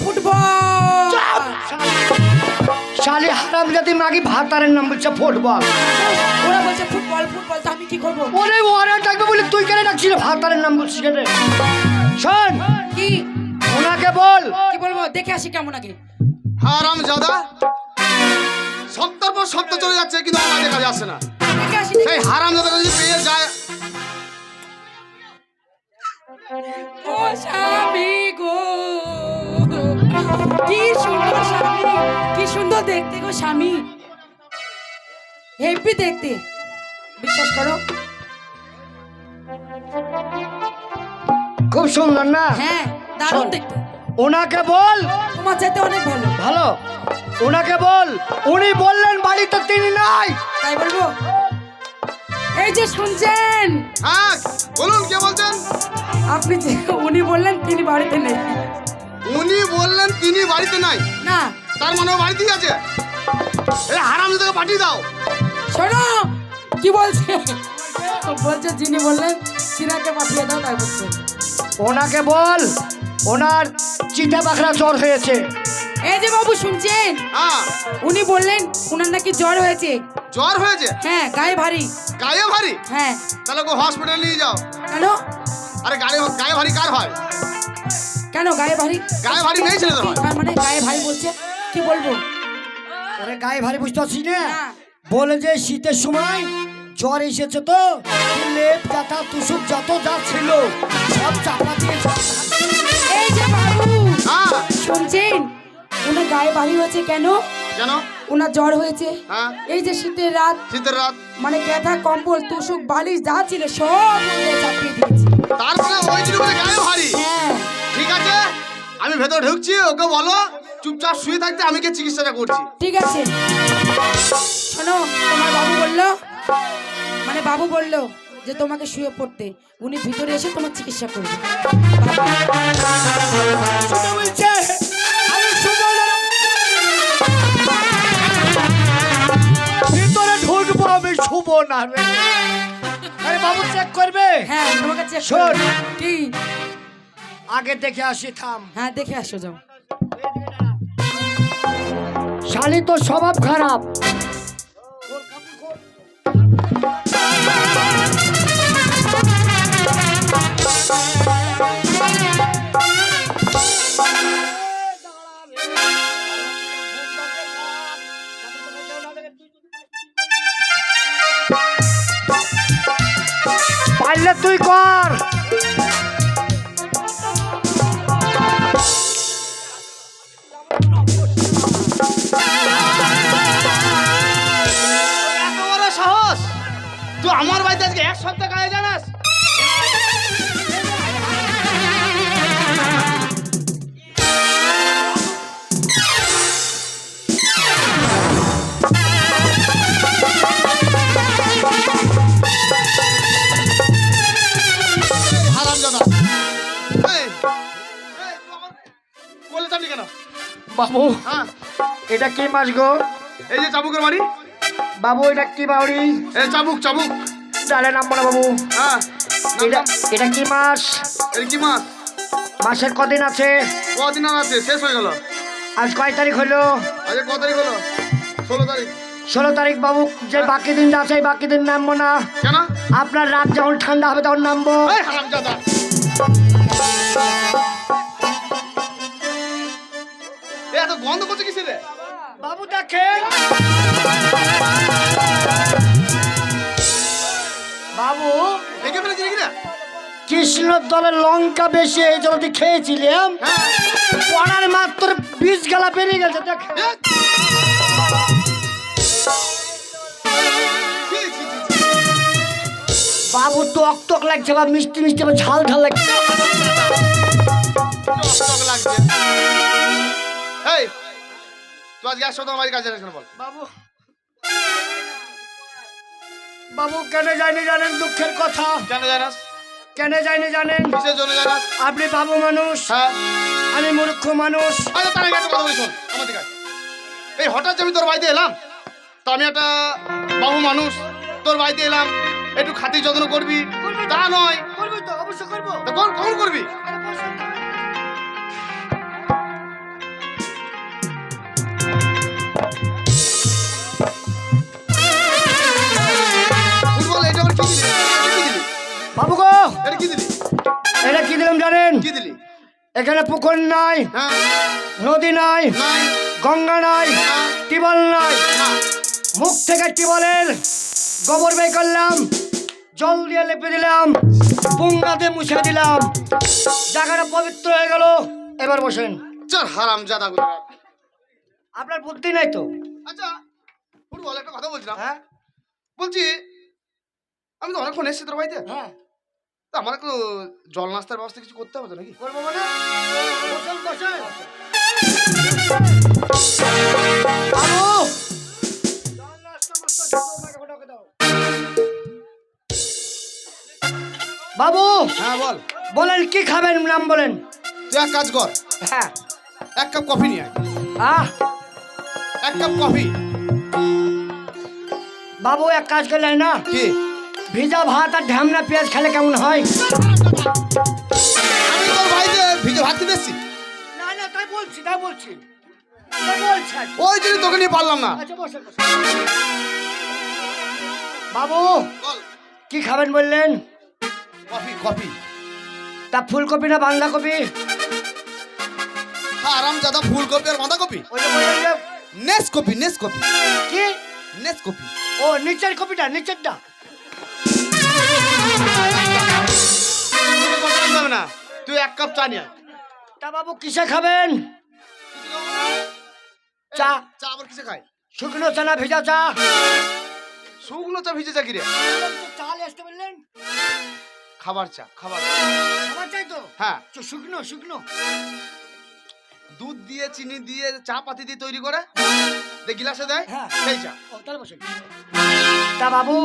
Football. শালি হারামজাদি মাগি ভাতারের নাম বলছে ফুটবল। ওরা বলছে ফুটবল ফুটবল, তো আমি কি করবো? ওরা ডাকবে বলে তুই কেন ডাকছিস? ভাতারের নাম বলছিস কেন? শোন, কি ওনাকে বল। কি বলবো? দেখে আসি কেমন আগে। হারামজাদা, সপ্তাহ পর সপ্তাহ চলে যাচ্ছে কিন্তু আমাদের কাছে আসে না। দেখে আসি। সেই হারামজাদা যদি পেয়ে যায়। ও স্বামী গো, কি সুন্দর স্বামী, কি সুন্দর দেখতে গো স্বামী, হেভি দেখতে, বিশ্বাস করো। খুব সুন্দর না? হ্যাঁ, দারুণ দেখতে। ওনাকে বল। তোমার চাইতে অনেক ভালো। ভালো, ওনাকে বল। উনি বললেন বাড়িতে তিনি নাই। তাই বলবো? এই যে শুনছেন, হ্যাঁ বলুন, কে বলছেন? আপনি যে উনি বললেন তিনি বাড়িতে নেই। উনি বললেন তিনি বাড়িতে নাই, না তার মানে ও বাড়িতেই আছে। এই হারামজাদাকে পাঠিয়ে দাও। শোনো কি বলছে, বলছে যিনি বললেন তিনাকে পাঠিয়ে দাও, তাই বলছে। ওনাকে বল ওনার চিঠা পাখরা জ্বর হয়েছে। এই যে বাবু শুনছেন, হ্যাঁ, উনি বললেন উনার নাকি জ্বর হয়েছে। জ্বর হয়েছে? হ্যাঁ, গায়ে ভারী। গায়ে ভারী? হ্যাঁ। তাহলে ওকে হসপিটালে নিয়ে যাও। কেন? আরে গায়ে ভারী কার হয়? কেন গায়ে ভারী? গায়ে ভারী নেই ছেলেদের হয়। তার মানে গায়ে ভারী বলছে, কি বলবো? ওরে গায়ে ভারী বুঝতে পারছিস না? না। বলে যে শীতের সময় জ্বর এসেছে, তো লেপ কাটা তুসুক যত যা ছিল সব চাপা দিয়ে এই যে বাবু হ্যাঁ। শুনছেন, উনার গায়ে ভারী হয়েছে কেন? কেন? উনার জ্বর হয়েছে। হ্যাঁ, এই যে শীতের রাত, শীতের রাত, মানে ক্যাথা কম্বল তুসুক বালিশ যা ছিল সব উড়ে চাপিয়ে দিয়েছে। তার মানে ওই জন্য বলে গায়ে ভারী। হ্যাঁ। ঠিক আছে, আমি ভেতর ঢুকছি, ওকে বলো চুপচাপ শুয়ে থাকতে, আমি কে চিকিৎসাটা করছি। ঠিক আছে। শোনো, তোমার বাবু বললো, মানে বাবু বললো যে তোমাকে শুয়ে পড়তে, উনি ভিতরে এসে তোমার চিকিৎসা করবে। ভিতরে ঢুকবো, আমি শুভ না রে। আরে বাবু চেক করবে। হ্যাঁ, তোমাকে চেক শোন। কি? আগে দেখে আসি, থাম। হ্যাঁ, দেখে আসো, যাও। শালি তো স্বভাব খারাপ। পারলে তুই কর। এত বড় সাহস! তুই আমার বাড়িতে আজকে এক সপ্তাহ কাজে জানাস? হারামজাদা! এই, তুই আমার কোলে চাপলি কেন? বাবু, হ্যাঁ, এটা কি মাছ গো? এই যে চাবুকের বাড়ি। বাবু এটা কি বাউরি? এই চাবুক, চাবুক। ডালে নামবো না বাবু। হ্যাঁ, এটা কি মাস? এর কি মাস? মাসের কদিন আছে? কদিন আর আছে? শেষ হয়ে গেল। আজ কয় তারিখ হলো? আজকে কত তারিখ হলো? 16 তারিখ। 16 তারিখ বাবু। যে বাকি দিন আছে এই বাকি দিন নামবো না। কেন? আপনার রাত যখন ঠান্ডা হবে তখন নামবো। এই হারামজাদা! এত গন্ধ করছে কিসের রে? বাবু দেখেন, বাবু দেখে ফেলেছি নাকি না? কৃষ্ণর দলের লঙ্কা বেশি, এই জলদি খেয়েছিলাম, হ্যাঁ। পড়ার মাত্র 20 গালা বেরিয়ে গেছে। দেখ এ! ছি, ছি, ছি, ছি। বাবু টক টক লাগছে, বা মিষ্টি মিষ্টি, বা ঝাল ঝাল লাগছে। টক লাগছে। এই, তুই আজকে এক সপ্তাহ বাড়ি কাজে যাস কেন বল? বাবু, বাবু কেন যায়নি জানেন? দুঃখের কথা। কেন জানাস? কেন যায়নি জানেন? কিসের জন্য জানাস? আপনি বাবু মানুষ, হ্যাঁ। আমি মূর্খ মানুষ। আচ্ছা, তার আগে একটা কথা বলি, শোন আমার দিকে আয়। এই হঠাৎ যে আমি তোর বাড়িতে এলাম, তা আমি একটা বাবু মানুষ, তোর বাড়িতে এলাম, একটু খাতির যত্ন করবি তা নয়। করবি? তো অবশ্যই করবো। তা কখন করবি? এখানে পুকুর নাই, হ্যাঁ নদী নাই, নাই গঙ্গা নাই, না, টিবল নাই। না। মুখ থেকে টিবলের গোবর বের করলাম, জল দিয়ে লেপে দিলাম, পুঙ্গাতে মুছে দিলাম, জায়গাটা পবিত্র হয়ে গেল। এবার বসেন। চল হারাম জাদা গুজরাট। আপনার বুদ্ধি নাই তো? আচ্ছা ফুটবল একটা কথা বলছিলাম, হ্যাঁ বলছি আমি তো অনেকক্ষণ এসেছি তোর বাড়িতে, হ্যাঁ, তা আমার একটু জল নাস্তার ব্যবস্থা কিছু করতে হবে তো নাকি? করবো মানে বসেন বসেন। বাবু, জল নাস্তা মাস্তা সব আমাকে ফটাকে দাও। বাবু হ্যাঁ বল। বলেন কি খাবেন, নাম বলেন। তুই এক কাজ কর, হ্যাঁ, এক কাপ কফি নিয়ে আয়। আহ এক কাপ কফি। বাবু এক কাজ করলেন না, কি? ভিজা ভাত আর ঢ্যামনা পেঁয়াজ খেলে কেমন হয়? আমি তোর বাড়িতে ভিজে ভাত খেতে এসেছি, না না, তাই বলছি তাই বলছি তাই বলছি। ওই জন্য তোকে নিয়ে পারলাম না। আচ্ছা বসেন বসেন। বাবু বল। কি খাবেন বললেন? Coffee coffee. তা ফুলকপি না বাঁধাকপি? আরাম জাদা ফুলকপি আর বাঁধাকপি। ওই যে বললেন যে নেস কপি নেস কপি কি? নেস কপি। ও নিচের কপিটা, নিচেরটা। হবে না, তুই এক কাপ চা নিয়ে আয়। তা বাবু কিসে খাবেন? চা। চা আবার কিসে খায়? শুকনো চা না ভেজা চা? শুকনো চা ভিজে চা কি রে? চাল আসতে বললেন, খাবার চা, খাবার চা। খাবার চাই তো? হ্যাঁ, শুকনো শুকনো। দুধ দিয়ে চিনি দিয়ে চা পাতি দিয়ে তৈরি করে দে গিলাসে দেয়, হ্যাঁ। সেই চা। ও তাহলে বসেন। তা বাবু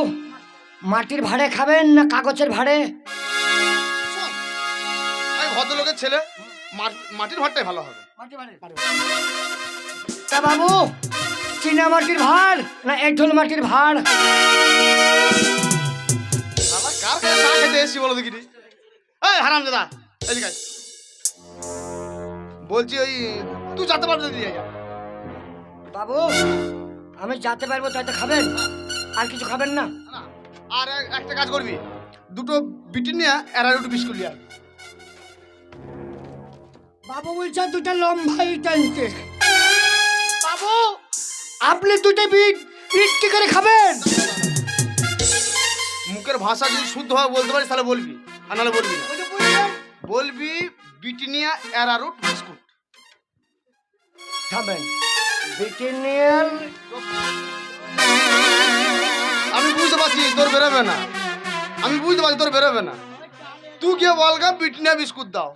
মাটির ভাড়ে খাবেন না কাগজের ভাড়ে? শোন, আমি ভদ্রলোকের ছেলে, মাটির ভাতটাই ভালো হবে। মাটির ভাড়ে। তা বাবু চীনা মাটির ভাড় না একঢোল মাটির ভাড়? শালা কার কাছে চা খেতে এসেছি বলো দেখিনি? এই হারাম দাদা এদিকে আয়। বলছি ওই তুই যেতে পারবি যদি দিয়ে যা। বাবু আমি যেতে পারবো তাই তো খাবেন, আর কিছু খাবেন না? না, আর একটা কাজ করবি, দুটো বিটি নিয়ে আর দুটো বিস্কুট নিয়ে আয়। বাবু বলছে দুটো লম্বাই টানতে। বাবু আপনি দুটো বিট বিট কি করে খাবেন? মুখের ভাষা যদি শুদ্ধ হয় বলতে পারিস তাহলে বলবি, আর নাহলে বলবি না। ওই যে বললেন। বলবি ব্রিটানিয়া অ্যারারুট বিস্কুট। খাবেন ব্রিটানিয়াল। আমি বুঝতে পারছি তোর বেরোবে না, আমি বুঝতে পারছি তোর বেরোবে না। তুই গিয়ে বলগা ব্রিটানিয়া বিস্কুট দাও।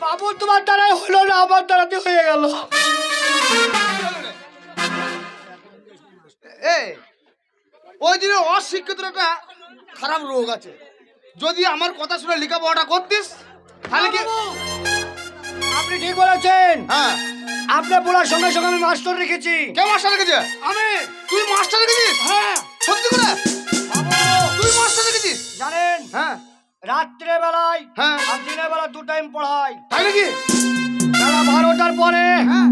বাবু তোমার দ্বারাই হলো না, আমার দ্বারাতে হয়ে গেল। ওই দিনে অশিক্ষিত একটা খারাপ রোগ আছে, যদি আমার কথা শুনে লেখাপড়াটা করতিস তাহলে কি? আপনি ঠিক বলেছেন, হ্যাঁ, আপনার বলার সঙ্গে সঙ্গে আমি মাস্টার রেখেছি। কে মাস্টার রেখেছে? আমি। তুই মাস্টার রেখেছিস? হ্যাঁ সত্যি করে বাবু তুই মাস্টার রেখেছিস? জানেন হ্যাঁ রাত্রে বেলায় হ্যাঁ। আর দিনের বেলা 2 টাইম পড়াই। তাই নাকি? বেলা 12টার পরে হ্যাঁ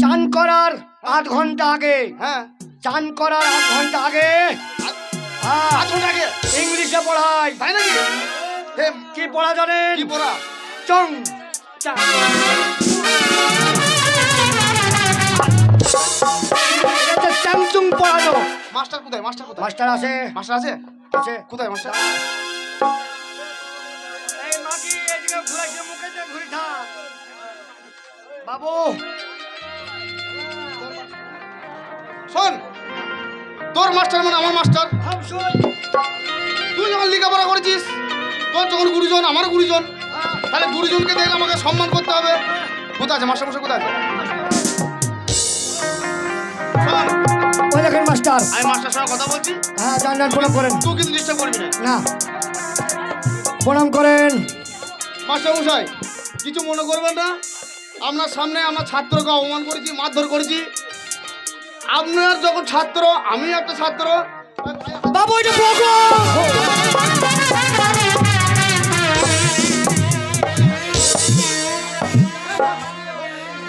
চান করার 8 ঘন্টা আগে, হ্যাঁ। চান করার 8 ঘন্টা আগে হ্যাঁ, আগে ইংলিশে পড়াই। তাই নাকি? হে, কি পড়া জানেন? কি পড়া? চং চা। এটা স্যামসুং পড়ানো। মাস্টার কোথায়? মাস্টার কোথায়? মাস্টার আছে মাস্টার আছে? আছে। কোথায় মাস্টার? এই মাটি এদিকে ঘুরাইছে, মুখে দিয়ে ঘুরি থাক। বাবু শোন, তোর মাস্টার মানে আমার মাস্টার। হাম শুন। তুই যখন লেখাপড়া করেছিস, তোর যখন গুরুজন আমার গুরুজন, তাহলে গুরুজনকে দেখলে আমাকে সম্মান করতে হবে। কোথায় আছে মাস্টার মশাই? কোথায় আছে? শোন, ওই দেখেন মাস্টার। আমি মাস্টার সঙ্গে কথা বলছি, হ্যাঁ জানেন, প্রণাম করেন। তুই কিন্তু ডিস্টার্ব করবি না। না প্রণাম করেন। মাস্টার মশাই কিছু মনে করবেন না, আপনার সামনে আমরা ছাত্রকে অপমান করেছি, মারধর করেছি। আপনার যখন ছাত্র, আমি একটা ছাত্র। বাবু এটা বকো।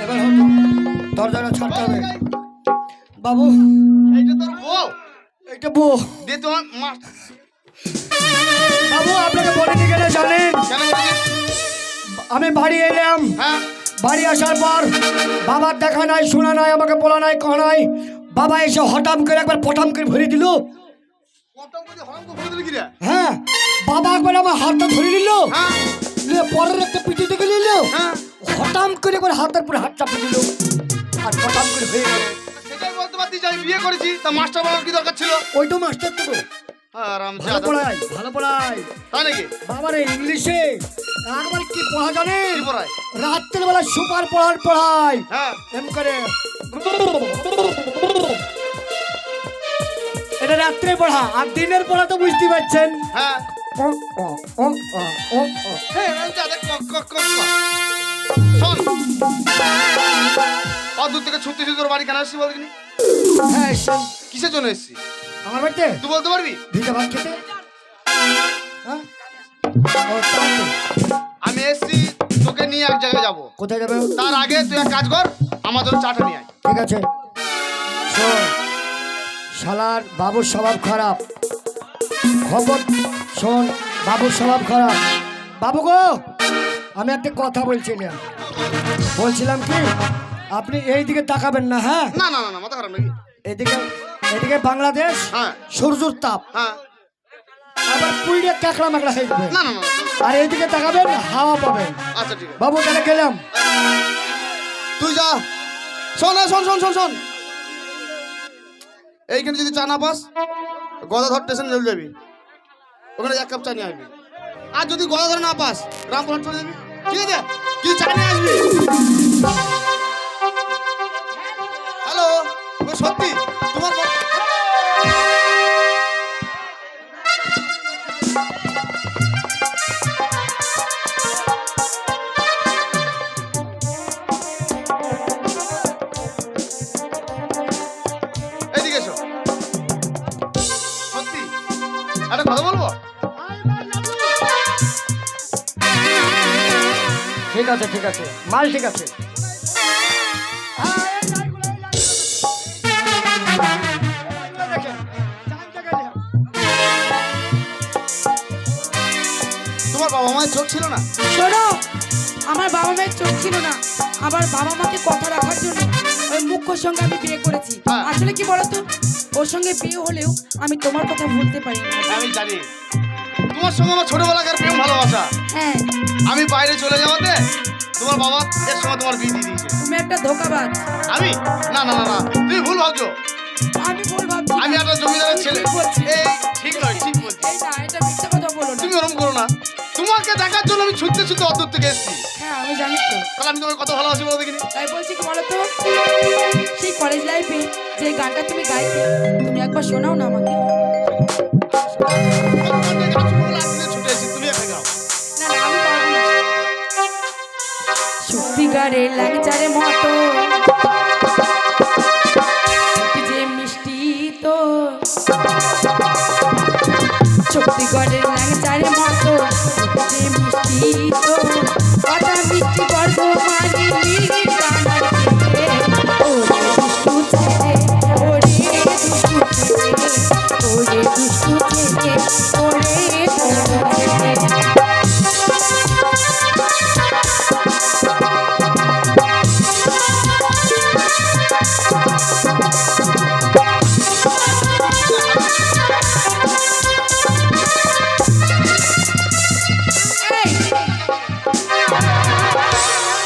এবার হতো দরজাটা ছাড়তে হবে। বাবু এইটা তোর বউ? এটা বউ। দে তোমার মাস্টার বাবু আপনাকে বলে দিয়ে গেলে জানেন, কেন বলেছিস? আমি বাড়ি এলাম, হ্যাঁ বাড়ি আসার পর বাবার দেখা নাই, শোনা নাই, আমাকে বলা নাই, কহ নাই। বাবা এসে হঠাৎ করে একবার পটাম করে ভরে দিল। কটম করে হরাম করে ভরে দিলি কি রে? হ্যাঁ, বাবা একবার আমার হাতটা ধরে নিল, হ্যাঁ নিয়ে পরের একটা পিঠে থেকে নিল, হ্যাঁ হঠাৎ করে একবার হাতের পরে হাত চাপে দিল, আর পটাম করে হয়ে গেল। সেটাই বলতে পারতি যে আমি বিয়ে করেছি, তা মাস্টার বাবার কি দরকার ছিল? ওই তো মাস্টার তো আরাম ভালো পড়ায়, ভালো পড়ায়। তাই নাকি? বাবার ইংলিশে একবার কি পড়া জানে, কি পড়ায়? রাত্রের বেলা সুপার পড়ায় হ্যাঁ এম করে। এটা রাত্রে পড়া, আর দিনের পড়া তো বুঝতে পারছেন। হ্যাঁ ও, ও, ও, ও, ও, ও। হ্যাঁ রামজা দেখ কক কক কক কক। শোন দূর থেকে ছুটতে ছুটতে তোর বাড়ি কেন আসছি বলতে? হ্যাঁ, এসছেন। কিসের জন্য এসছি আমার বাড়িতে তুই বলতে পারবি? ভিজা ভাত খেতে। হ্যাঁ? ও, তাই তো। আমি এসছি তোকে নিয়ে এক জায়গায় যাবো, কোথায় যাবে? তার আগে তুই এক কাজ কর, আমার জন্য চাটা নিয়ে আয়। ঠিক আছে, শোন, শালার বাবুর স্বভাব খারাপ, খবর শোন, বাবুর স্বভাব খারাপ। বাবু গো, আমি একটা কথা বলছিলাম কি, আপনি এই দিকে তাকাবেন না, হ্যাঁ? না না না না মাথা খারাপ নাকি? এদিকে, এদিকে বাংলাদেশ, হ্যাঁ সূর্যের তাপ, হ্যাঁ আবার পুড়িয়ে ক্যাকড়া ম্যাকড়া হয়ে যাবে। না না না আর এইদিকে তাকাবেন, হাওয়া পাবেন। আচ্ছা ঠিক আছে বাবু তাহলে গেলাম। তুই যা। শোন শোন শোন শোন শোন, এইখানে যদি চা না পাস গদাধর স্টেশন চলে যাবি, ওখানে এক কাপ চা নিয়ে আসবি। আর যদি গদাধর না পাস রামপুরহাট চলে যাবি, ঠিক আছে? তুই চা নিয়ে আসবি। হ্যালো, সত্যি তোমার এইদিকে এসো। সত্যি একটা কথা বলবো? ঠিক আছে, ঠিক আছে, মাল ঠিক আছে। তোমার বাবা মায়ের চোখ ছিল না? শোনো, আমার বাবা মায়ের চোখ ছিল না, আবার বাবা মাকে কথা রাখার জন্য ওই মুখ্যর সঙ্গে আমি বিয়ে করেছি। হ্যাঁ। আসলে কি বলতো, ওর সঙ্গে বিয়ে হলেও আমি তোমার কথা ভুলতে পারি না। আমি জানি তোমার সঙ্গে আমার ছোটবেলাকার প্রেম ভালোবাসা। হ্যাঁ, আমি বাইরে চলে যাওয়াতে তোমার বাবা এর সময় তোমার বিয়ে দিয়ে দিয়েছে। তুমি একটা ধোকাবাজ। আমি না না না না, তুমি ভুল ভাবছো। আমি ভুল ভাবছি। আমি একটা জমিদারের ছেলে। ঠিক বলছি। এই ঠিক নয়, ঠিক বলছি। এই না, এটা মিথ্যা কথা বলো না। তুমি ওরকম করো না। তোমাকে দেখার জন্য আমি ছুটতে ছুটতে অত দূর থেকে এসেছি। হ্যাঁ, আমি জানি তো। তাহলে আমি তোমাকে কত ভালোবাসি বলো দেখিনি। তাই বলছি কি বলতো, সেই কলেজ লাইফে যে গানটা তুমি গাইতে, তুমি একবার শোনাও না আমাকে। ছুটে এসেছি, তুমি এখানে যাও। না না, আমি পারবো না। সত্যিকারের লাগচারে মতো যে মিষ্টি তো, সত্যিকারের লাগচারে মতো যে মিষ্টি তো,